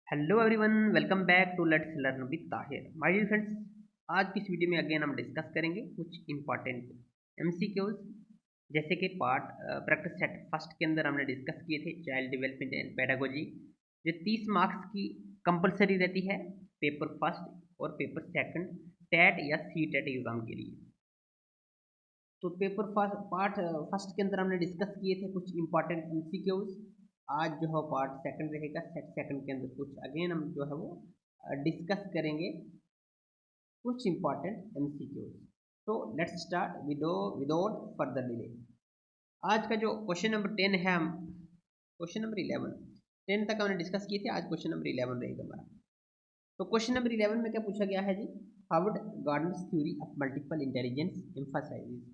Hello everyone, welcome back to let's learn with Tahir. My dear friends, आज की इस video में अगेन हम डिस्कस करेंगे कुछ इंपॉर्टेंट एमसीक्यूज। जैसे कि पार्ट प्रैक्टिस सेट फर्स्ट के अंदर हमने डिस्कस किए थे चाइल्ड डेवलपमेंट एंड पेडागोजी, जो 30 मार्क्स की कंपलसरी रहती है पेपर फर्स्ट और पेपर सेकंड टेट या सी टेट एग्जाम के लिए। तो पेपर फर्स्ट पार्ट फर्स्ट के अंदर हमने डिस्कस किए थे कुछ इंपॉर्टेंट एमसीक्यूज। आज जो है पार्ट सेकंड रहेगा, सेट सेकंड के अंदर कुछ अगेन हम जो है वो डिस्कस करेंगे कुछ इंपॉर्टेंट एमसीक्यूज। तो let's start without further delay. आज का जो क्वेश्चन नंबर 10 है, हम क्वेश्चन नंबर 11 10 तक हमने डिस्कस किए थे, आज क्वेश्चन नंबर 11 रहेगा हमारा। तो क्वेश्चन नंबर 11 में क्या पूछा गया है जी? Harvard Gardner's theory of multiple intelligence emphasises.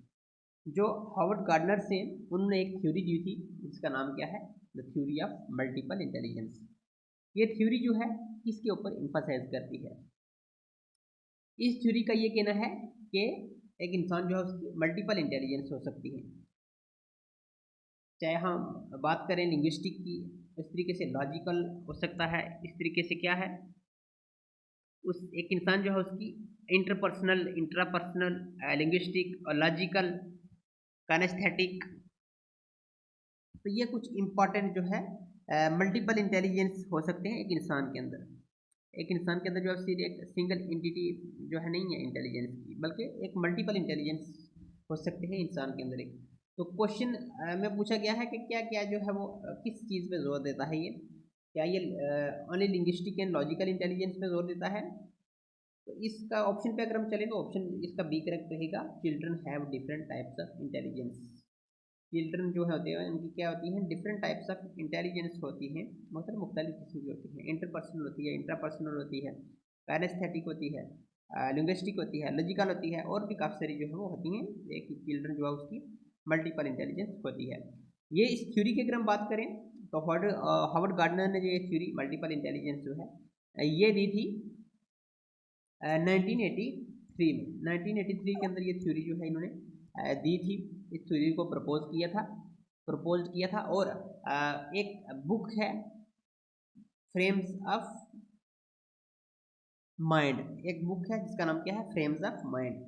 जो हार्वर्ड गार्डनर से उन्होंने एक थ्योरी दी थी जिसका नाम क्या है? The theory of multiple intelligence. ये थ्योरी जो है किसके ऊपर एम्फसाइज करती है? इस थ्योरी का ये कहना है कि एक इंसान जो है उसकी मल्टीपल इंटेलिजेंस हो सकती है। चाहे हम बात करें लिंग्विस्टिक की, इस तरीके से लॉजिकल हो सकता है, इस तरीके से क्या है उस एक इंसान जो है उसकी इंटरपर्सनल, इंट्रापर्सनल, लिंग्विस्टिक और लॉजिकल, कानेस्थेटिक। तो ये कुछ इंपॉर्टेंट जो है मल्टीपल इंटेलिजेंस हो सकते हैं एक इंसान के अंदर। एक इंसान के अंदर जो है सिर्फ एक सिंगल एंटिटी जो है नहीं है इंटेलिजेंस की, बल्कि एक मल्टीपल इंटेलिजेंस हो सकते हैं इंसान के अंदर एक। तो क्वेश्चन में पूछा गया है कि क्या क्या जो है वो किस चीज़ पे जोर देता है ये? क्या ये only linguistic and logical intelligence पे जोर देता है? तो इसका ऑप्शन पे अगर हम चलें तो ऑप्शन इसका बी करेक्ट रहेगा। Children have different types of intelligence. Children जो है होते हैं उनकी क्या होती हैं? डिफरेंट टाइप्स ऑफ इंटेलिजेंस होती हैं, मतलब मुख्तलिफ किस्म की होती हैं। इंटरपर्सनल होती है, इंट्रापर्सनल होती है, काइनेस्थेटिक होती है, लिंग्विस्टिक होती है, लॉजिकल होती है, और भी काफ़ी सारी जो है वो होती हैं। एक चिल्ड्रन जो है उसकी मल्टीपल इंटेलिजेंस होती है। ये इस थ्योरी की अगर हम बात करें तो हार्वर्ड गार्डनर ने जो ये थ्योरी मल्टीपल इंटेलिजेंस जो है ये दी थी 1983 में। 1983 के अंदर ये थ्योरी जो है इन्होंने दी थी, इस थ्योरी को प्रपोज किया था। और एक बुक है फ्रेम्स ऑफ माइंड, एक बुक है जिसका नाम क्या है? Frames of mind.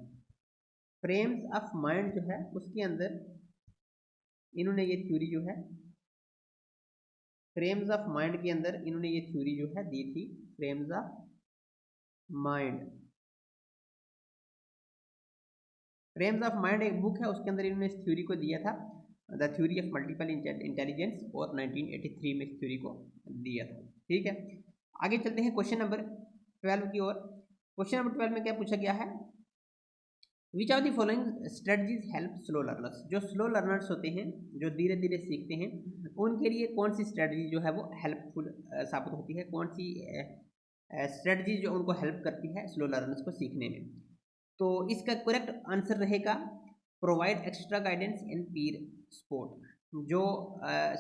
Frames of mind जो है उसके अंदर इन्होंने ये थ्योरी जो है, फ्रेम्स ऑफ माइंड के अंदर इन्होंने ये थ्योरी जो है दी थी, frames of mind. Frames of mind एक बुक है, उसके अंदर इन्होंने इस थ्योरी को दिया था, the theory of multiple intelligence, और 1983 में इस थ्योरी को दिया था। ठीक है, आगे चलते हैं क्वेश्चन नंबर 12 की ओर। क्वेश्चन नंबर 12 में क्या पूछा गया है? Which of the following strategies help slow learners. जो स्लो लर्नर्स होते हैं, जो धीरे धीरे सीखते हैं, उनके लिए कौन सी स्ट्रेटजी जो है वो हेल्पफुल साबित होती है? कौन सी स्ट्रेटजी जो उनको हेल्प करती है स्लो लर्नर्स को सीखने में? तो इसका करेक्ट आंसर रहेगा प्रोवाइड एक्स्ट्रा गाइडेंस इन पीर सपोर्ट। जो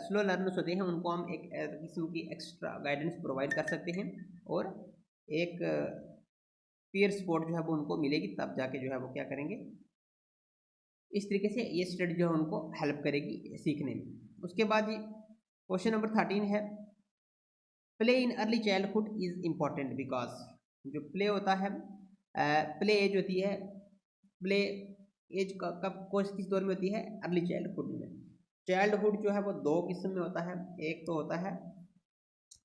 स्लो लर्नर्स होते हैं उनको हम एक किस्म की एक्स्ट्रा गाइडेंस प्रोवाइड कर सकते हैं, और एक पीर सपोर्ट जो है वो उनको मिलेगी, तब जाके जो है वो क्या करेंगे, इस तरीके से ये स्टडी जो है उनको हेल्प करेगी सीखने में। उसके बाद जी क्वेश्चन नंबर 13 है, play in early childhood is important because. जो प्ले होता है, प्ले एज होती है, प्ले एज कब किस दौर में होती है? अर्ली चाइल्डहुड में। चाइल्डहुड जो है वो दो किस्म में होता है, एक तो होता है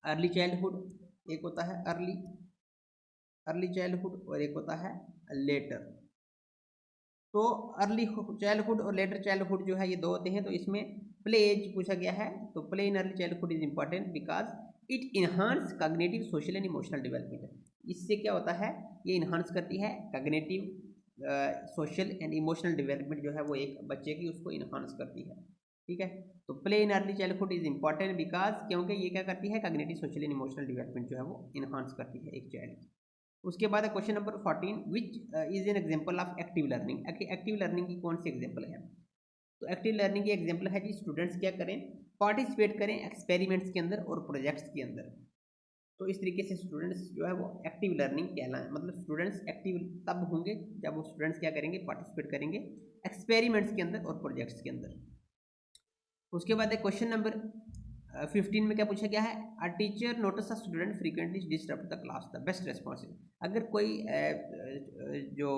अर्ली चाइल्डहुड, एक होता है अर्ली अर्ली चाइल्डहुड, और एक होता है लेटर। तो अर्ली चाइल्डहुड और लेटर चाइल्डहुड जो है ये दो होते हैं। तो इसमें प्ले एज पूछा गया है, तो play in early childhood is important because it enhance cognitive, social and emotional development. इससे क्या होता है? ये इन्हांस करती है cognitive, social and emotional development जो है वो एक बच्चे की, उसको इन्हांस करती है। ठीक है, तो play in early childhood is important because, क्योंकि ये क्या करती है? Cognitive, social and emotional development जो है वो इन्हांस करती है एक चाइल्ड की। उसके बाद है question number 14, which is an example of active learning. Active learning की कौन सी एग्जांपल है? तो एक्टिव लर्निंग की एग्जांपल है कि स्टूडेंट्स क्या करें? पार्टिसिपेट करें एक्सपेरिमेंट्स के अंदर और प्रोजेक्ट्स के अंदर। तो इस तरीके से स्टूडेंट्स जो है वो एक्टिव लर्निंग कहलाए, मतलब स्टूडेंट्स एक्टिव तब होंगे जब वो स्टूडेंट्स क्या करेंगे? पार्टिसिपेट करेंगे एक्सपेरिमेंट्स के अंदर और प्रोजेक्ट्स के अंदर। उसके बाद है क्वेश्चन नंबर 15 में क्या पूछा गया है, a teacher notice a student frequently disturb the class, the best response. अगर कोई जो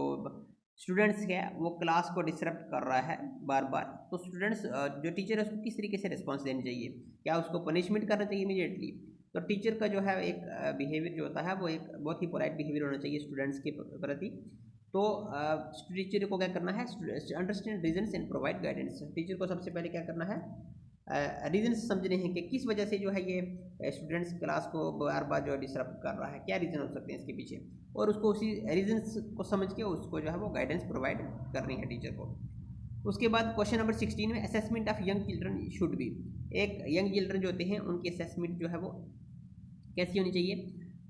स्टूडेंट्स है वो क्लास को डिस्टर्ब कर रहा है बार बार, तो स्टूडेंट्स जो टीचर है उसको किस तरीके से रिस्पॉन्स देनी चाहिए, क्या उसको पनिशमेंट करना चाहिए इमीडिएटली। तो टीचर का जो है एक बिहेवियर जो होता है वो एक बहुत ही पोलाइट बिहेवियर होना चाहिए स्टूडेंट्स के प्रति। तो टीचर को क्या करना है, understand reasons and provide guidance. Teacher को सबसे पहले क्या करना है, रीजंस समझने हैं कि किस वजह से जो है ये स्टूडेंट्स क्लास को बार बार जो है डिस्टर्ब कर रहा है, क्या रीज़न हो सकते हैं इसके पीछे, और उसको उसी रीजंस को समझ के उसको जो है वो गाइडेंस प्रोवाइड करनी है टीचर को। उसके बाद क्वेश्चन नंबर 16 में assessment of young children should be. एक यंग चिल्ड्रन जो होते हैं उनकी असेसमेंट जो है वो कैसी होनी चाहिए,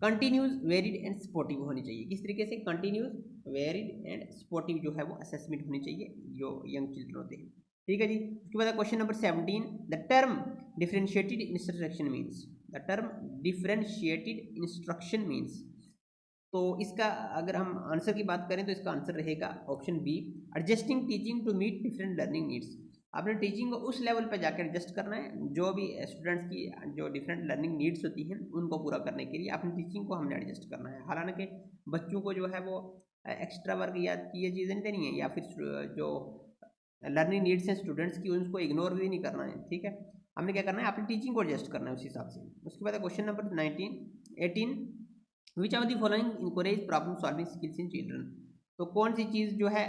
कंटिन्यूस, वेरिड एंड सपोर्टिव होनी चाहिए। किस तरीके से, कंटिन्यूस, वेरिड एंड सपोर्टिव जो है वो असेसमेंट होनी चाहिए जो यंग चिल्ड्रन होते हैं। ठीक है जी। उसके बाद question number 17, the term differentiated instruction means, the term differentiated instruction means. तो इसका अगर हम आंसर की बात करें तो इसका आंसर रहेगा option B, adjusting teaching to meet different learning needs. आपने टीचिंग को उस लेवल पर जाकर एडजस्ट करना है जो भी स्टूडेंट्स की जो डिफरेंट लर्निंग नीड्स होती हैं उनको पूरा करने के लिए अपनी टीचिंग को हमने एडजस्ट करना है। हालांकि बच्चों को जो है वो एक्स्ट्रा वर्क या ये चीज़ें नहीं देनी है, या फिर जो लर्निंग नीड्स हैं स्टूडेंट्स की उनको इग्नोर भी नहीं करना है। ठीक है, हमने क्या करना है, अपनी टीचिंग को एडजस्ट करना है उस हिसाब से। उसके बाद question number 18, which of the following encourage problem solving skills in children. तो कौन सी चीज़ जो है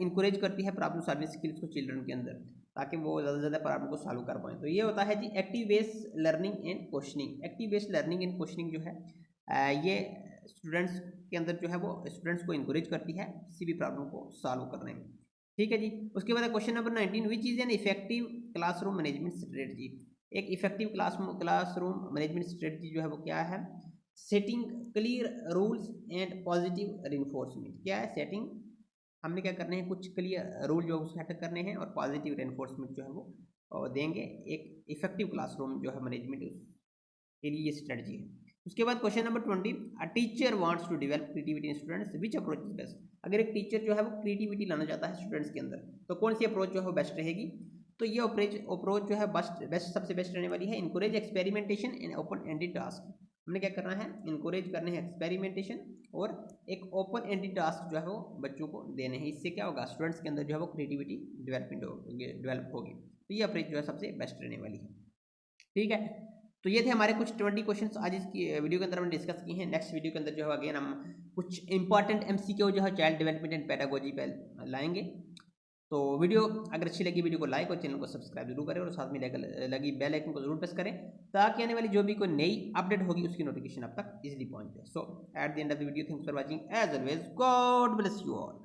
इंकरेज करती है प्रॉब्लम सॉल्विंग स्किल्स को चिल्ड्रन के अंदर, ताकि वो ज़्यादा से ज़्यादा प्रॉब्लम को सॉल्व कर पाएँ। तो ये होता है जी active based learning and questioning. Active based learning and questioning जो है ये स्टूडेंट्स के अंदर जो है वो स्टूडेंट्स को इंकरेज करती है किसी भी प्रॉब्लम को सॉल्व करने में। ठीक है जी। उसके बाद question number 19, which is an effective classroom management strategy. एक इफेक्टिव क्लासरूम मैनेजमेंट स्ट्रेटजी जो है वो क्या है, setting clear rules and positive reinforcement. क्या है, सेटिंग, हमने क्या करने हैं, कुछ क्लियर रूल जो सेट करने हैं और पॉजिटिव रिइंफोर्समेंट जो है वो देंगे। एक इफेक्टिव क्लासरूम जो है मैनेजमेंट के लिए ये स्ट्रेटजी है। उसके बाद question number 20, a teacher wants to develop creativity in students, which approach is best. अगर एक टीचर जो है वो क्रिएटिविटी लाना चाहता है स्टूडेंट्स के अंदर तो कौन सी अप्रोच जो है वो बेस्ट रहेगी। तो ये अप्रोच जो है बेस्ट सबसे बेस्ट रहने वाली है, encourage experimentation and open ended task. हमने क्या करना है, इनकरेज करने हैं एक्सपेरिमेंटेशन और एक ओपन एंडेड टास्क जो है वो बच्चों को देने हैं। इससे क्या होगा, स्टूडेंट्स के अंदर जो है वो क्रिएटिविटी डेवलप होगी। तो ये अप्रोच जो है सबसे बेस्ट रहने वाली है। ठीक है, तो ये थे हमारे कुछ 20 क्वेश्चंस आज इसकी वीडियो के अंदर हमने डिस्कस किए हैं। नेक्स्ट वीडियो के अंदर जो है अगेन हम कुछ इंपॉर्टेंट एमसीक्यू जो है चाइल्ड डेवलपमेंट एंड पेडागोजी पे लाएंगे। तो वीडियो अगर अच्छी लगी वीडियो को लाइक और चैनल को सब्सक्राइब जरूर करें और साथ में लगी बेल आइकन को जरूर प्रेस करें ताकि आने वाली जो भी कोई नई अपडेट होगी उसकी नोटिफिकेशन आप तक इजीली पहुंच जाए। So at the end of the video, thanks for watching, as always God bless you all.